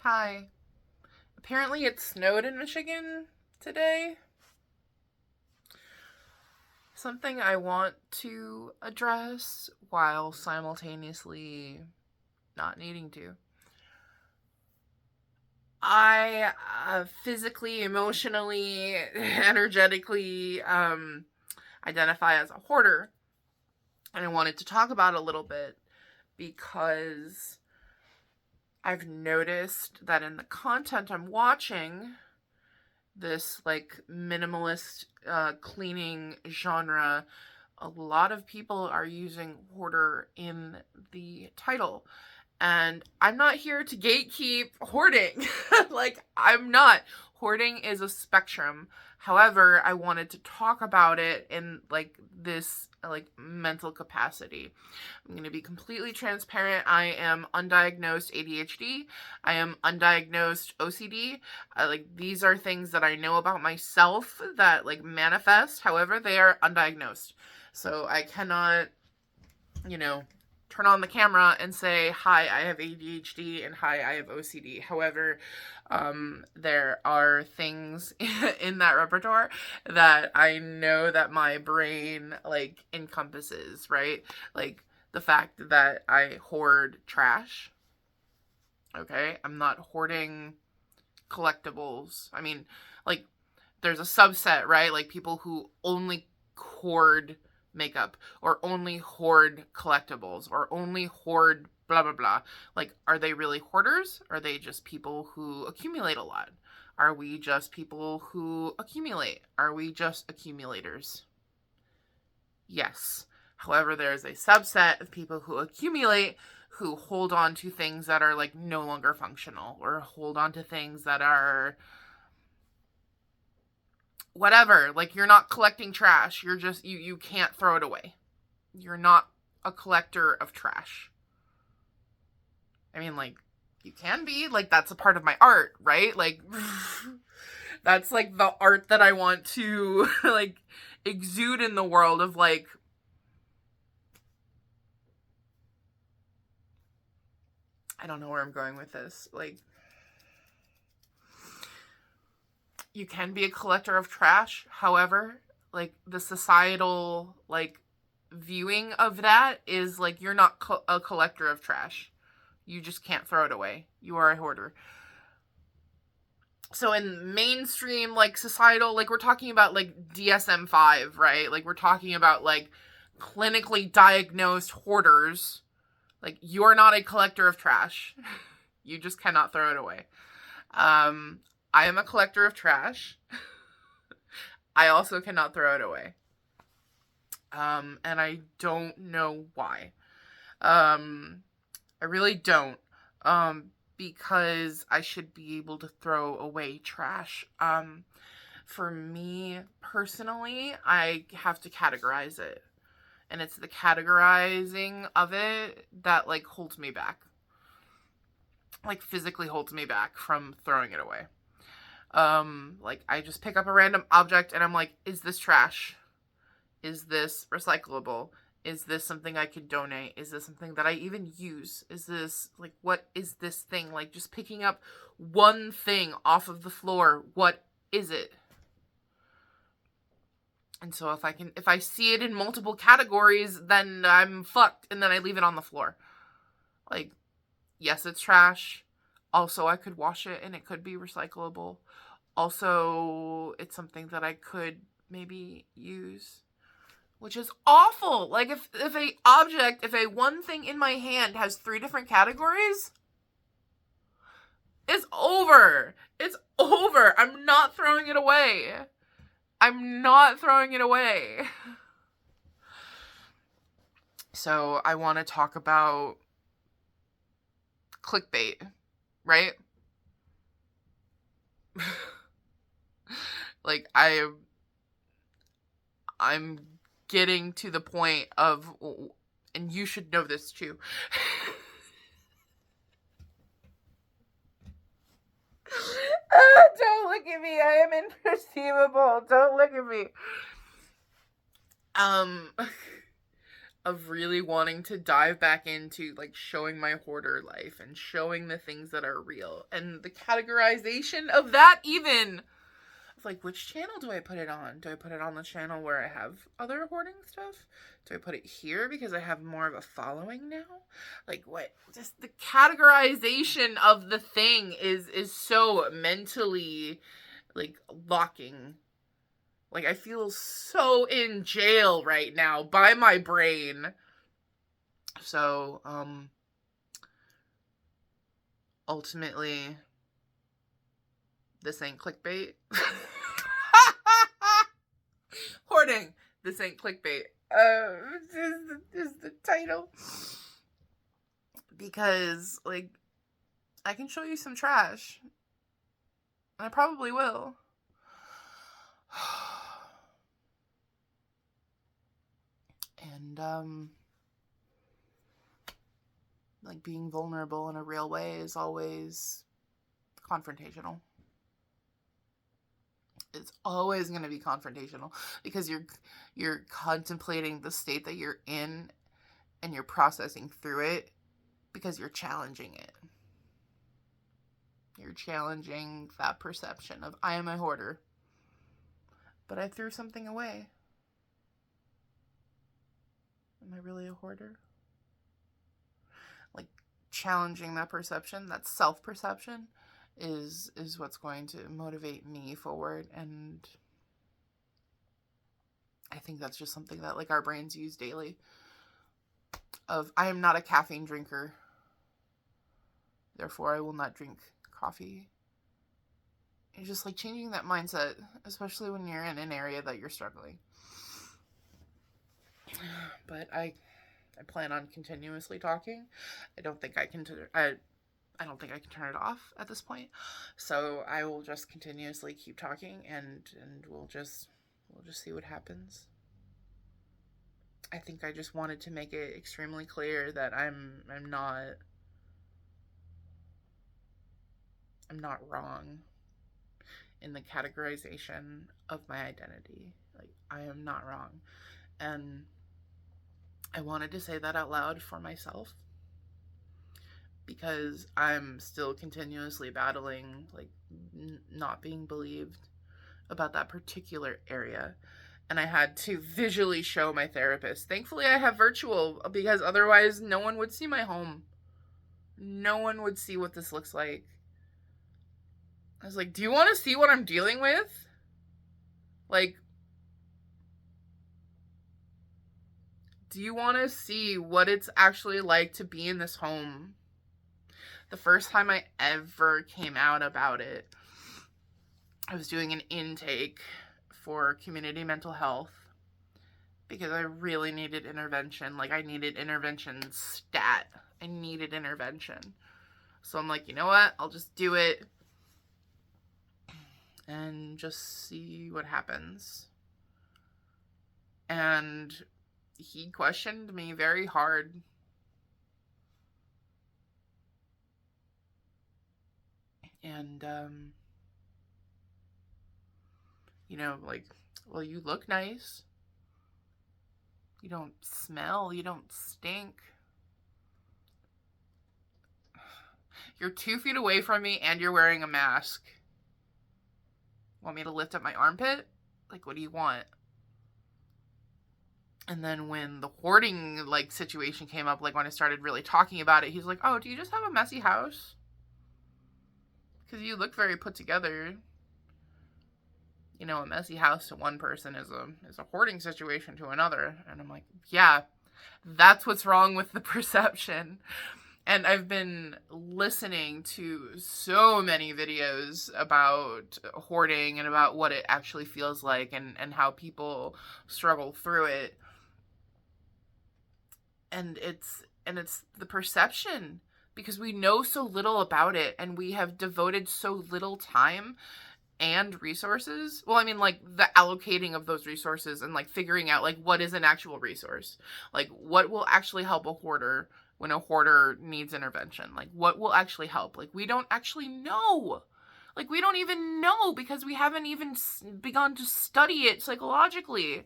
Hi. Apparently it snowed in Michigan today. Something I want to address while simultaneously not needing to. I physically, emotionally, energetically identify as a hoarder. And I wanted to talk about it a little bit because I've noticed that in the content I'm watching, this like minimalist cleaning genre, a lot of people are using hoarder in the title. And I'm not here to gatekeep hoarding. Like, I'm not. Hoarding is a spectrum. However, I wanted to talk about it in like this like mental capacity. I'm going to be completely transparent. I am undiagnosed ADHD. I am undiagnosed OCD. Like, these are things that I know about myself that like manifest. However, they are undiagnosed. So I cannot, turn on the camera and say, hi, I have ADHD and hi, I have OCD. However, there are things in that repertoire that I know that my brain like encompasses, right? Like the fact that I hoard trash. Okay. I'm not hoarding collectibles. I mean, like, there's a subset, right? Like people who only hoard makeup or only hoard collectibles or only hoard blah blah blah. Like, are they really hoarders? Are they just people who accumulate a lot? Are we just people who accumulate? Are we just accumulators? Yes. However, there's a subset of people who accumulate, who hold on to things that are like no longer functional, or hold on to things that are whatever. Like, you're not collecting trash. You're just you can't throw it away. You're not a collector of trash. I mean, like, you can be. Like, that's a part of my art, right? Like that's like the art that I want to like exude in the world of like, I don't know where I'm going with this. Like, you can be a collector of trash. However, like, the societal like viewing of that is like, you're not a collector of trash. You just can't throw it away. You are a hoarder. So in mainstream like societal, like, we're talking about like DSM-5, right? Like, we're talking about like clinically diagnosed hoarders. Like, you're not a collector of trash. You just cannot throw it away. I am a collector of trash. I also cannot throw it away. And I don't know why. I really don't. Because I should be able to throw away trash. For me personally, I have to categorize it. And it's the categorizing of it that like holds me back. Like, physically holds me back from throwing it away. Like, I just pick up a random object and I'm like, is this trash? Is this recyclable? Is this something I could donate? Is this something that I even use? Is this, like, what is this thing? Like, just picking up one thing off of the floor, what is it? And so if I see it in multiple categories, then I'm fucked, and then I leave it on the floor. Like, yes, it's trash. Also, I could wash it and it could be recyclable. Also, it's something that I could maybe use, which is awful. Like, if a one thing in my hand has 3 different categories, it's over. It's over. I'm not throwing it away. I'm not throwing it away. So I want to talk about clickbait, right? Like, I'm getting to the point of, and you should know this too. Don't look at me. I am imperceivable. Don't look at me. of really wanting to dive back into like showing my hoarder life and showing the things that are real and the categorization of that. Even like, which channel do I put it on? Do I put it on the channel where I have other hoarding stuff? Do I put it here because I have more of a following now? Like, what? Just the categorization of the thing is so mentally like locking. Like, I feel so in jail right now by my brain. So, ultimately, this ain't clickbait. Hoarding. This ain't clickbait. Is the title. Because, like, I can show you some trash. And I probably will. And, like, being vulnerable in a real way is always confrontational. It's always going to be confrontational because you're contemplating the state that you're in and you're processing through it because you're challenging it. You're challenging that perception of, I am a hoarder, but I threw something away. Am I really a hoarder? Like, challenging that perception, that self-perception, is what's going to motivate me forward. And I think that's just something that, like, our brains use daily. Of, I am not a caffeine drinker, therefore I will not drink coffee. It's just like changing that mindset, especially when you're in an area that you're struggling. But I plan on continuously talking. I don't think I can I don't think I can turn it off at this point. So I will just continuously keep talking, and we'll just see what happens. I think I just wanted to make it extremely clear that I'm not wrong in the categorization of my identity. Like, I am not wrong. And I wanted to say that out loud for myself, because I'm still continuously battling, like, not being believed about that particular area. And I had to visually show my therapist. Thankfully, I have virtual, because otherwise no one would see my home. No one would see what this looks like. I was like, do you want to see what I'm dealing with? Like, do you want to see what it's actually like to be in this home? The first time I ever came out about it, I was doing an intake for community mental health because I really needed intervention. Like, I needed intervention stat. I needed intervention. So I'm like, you know what? I'll just do it and just see what happens. And he questioned me very hard. And, you know, like, well, you look nice. You don't smell. You don't stink. You're 2 feet away from me and you're wearing a mask. Want me to lift up my armpit? Like, what do you want? And then when the hoarding, like, situation came up, like, when I started really talking about it, he's like, oh, do you just have a messy house? Because you look very put together. You know, a messy house to one person is a hoarding situation to another. And I'm like, yeah, that's what's wrong with the perception. And I've been listening to so many videos about hoarding and about what it actually feels like and how people struggle through it. And it's the perception, because we know so little about it and we have devoted so little time and resources. Well, I mean, like, the allocating of those resources and, like, figuring out, like, what is an actual resource? Like, what will actually help a hoarder when a hoarder needs intervention? Like, what will actually help? Like, we don't actually know. Like, we don't even know because we haven't even begun to study it psychologically.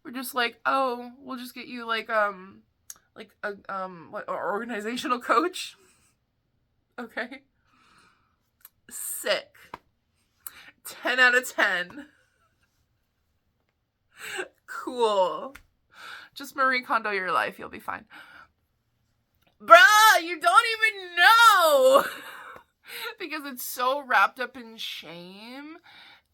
We're just like, oh, we'll just get you like a what, organizational coach. Okay. Sick. 10 out of 10. Cool. Just Marie Kondo your life. You'll be fine. Bruh, you don't even know. Because it's so wrapped up in shame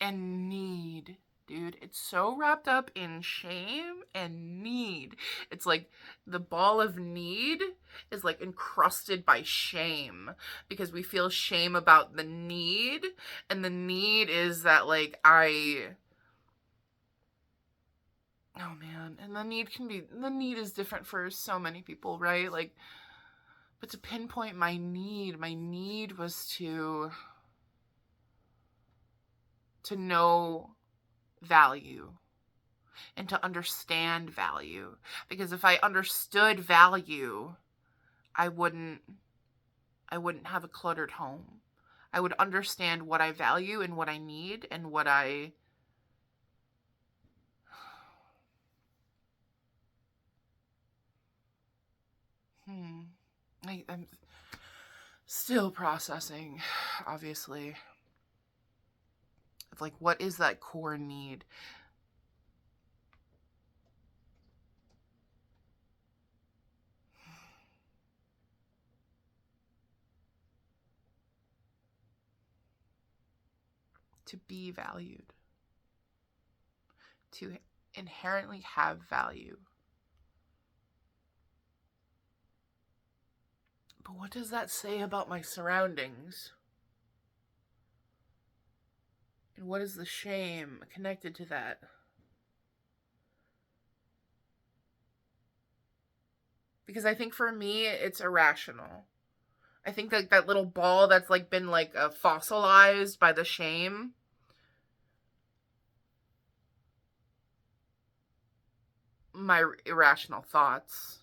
and need. Dude, it's so wrapped up in shame and need. It's like the ball of need is like encrusted by shame because we feel shame about the need, and the need is that like oh man, and the need is different for so many people, right? Like, but to pinpoint my need was to know value and to understand value, because if I understood value, I wouldn't have a cluttered home. I would understand what I value and what I need and what I'm still processing, obviously. It's like, what is that core need? To be valued. To inherently have value. But what does that say about my surroundings? And what is the shame connected to that? Because I think for me, it's irrational. I think that little ball that's like been like fossilized by the shame. My irrational thoughts.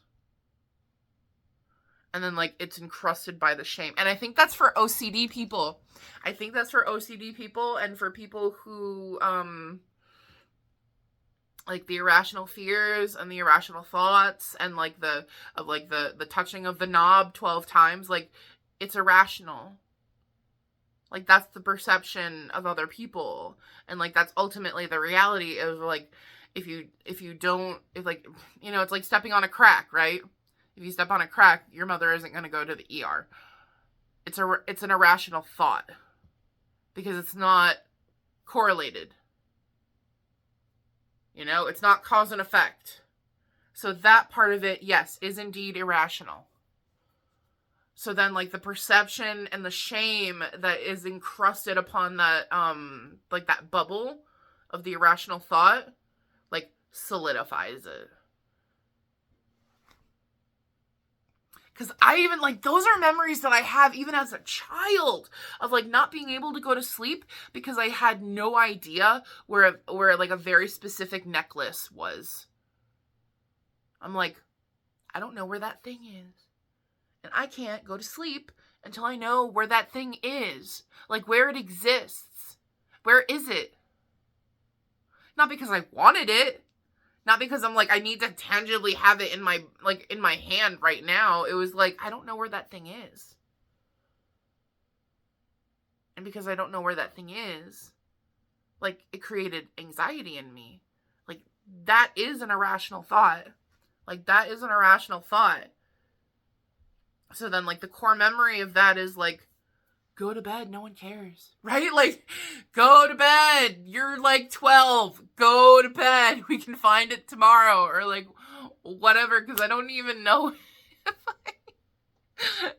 And then like it's encrusted by the shame. And I think that's for OCD people. I think that's for OCD people and for people who like the irrational fears and the irrational thoughts and like the touching of the knob 12 times, like it's irrational. Like that's the perception of other people, and like that's ultimately the reality of like if like, you know, it's like stepping on a crack, right? If you step on a crack, your mother isn't going to go to the ER. It's an irrational thought because it's not correlated. You know, it's not cause and effect. So that part of it, yes, is indeed irrational. So then like the perception and the shame that is encrusted upon that like that bubble of the irrational thought like solidifies it. Because I even, like, those are memories that I have even as a child of, like, not being able to go to sleep because I had no idea where like, a very specific necklace was. I'm like, I don't know where that thing is. And I can't go to sleep until I know where that thing is. Like, where it exists. Where is it? Not because I wanted it. Not because I'm like, I need to tangibly have it in my hand right now. It was like, I don't know where that thing is. And because I don't know where that thing is, like, it created anxiety in me. Like, that is an irrational thought. Like, that is an irrational thought. So then, like, the core memory of that is like, go to bed, no one cares, right? Like, go to bed, you're like 12, go to bed, we can find it tomorrow, or like, whatever, because I don't even know if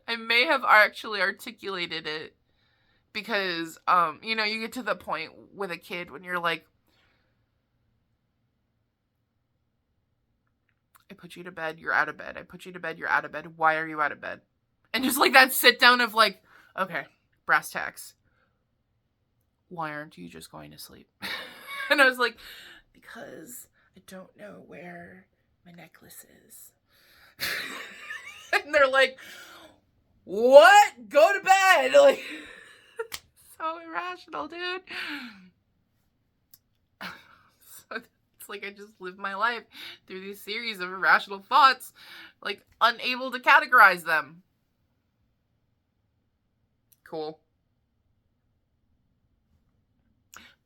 I may have actually articulated it, because, you know, you get to the point with a kid when you're like, I put you to bed, you're out of bed, I put you to bed, you're out of bed, why are you out of bed? And just like that sit down of like, okay, brass tacks. Why aren't you just going to sleep? And I was like, because I don't know where my necklace is. And they're like, what? Go to bed. Like, so irrational, dude. So it's Like, I just live my life through these series of irrational thoughts, like, unable to categorize them. Cool.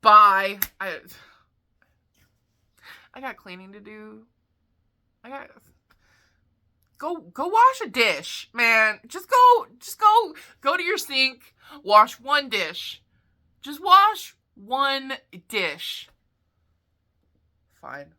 Bye. I got cleaning to do. Go wash a dish, man. Just go to your sink, wash one dish. Just wash one dish. Fine.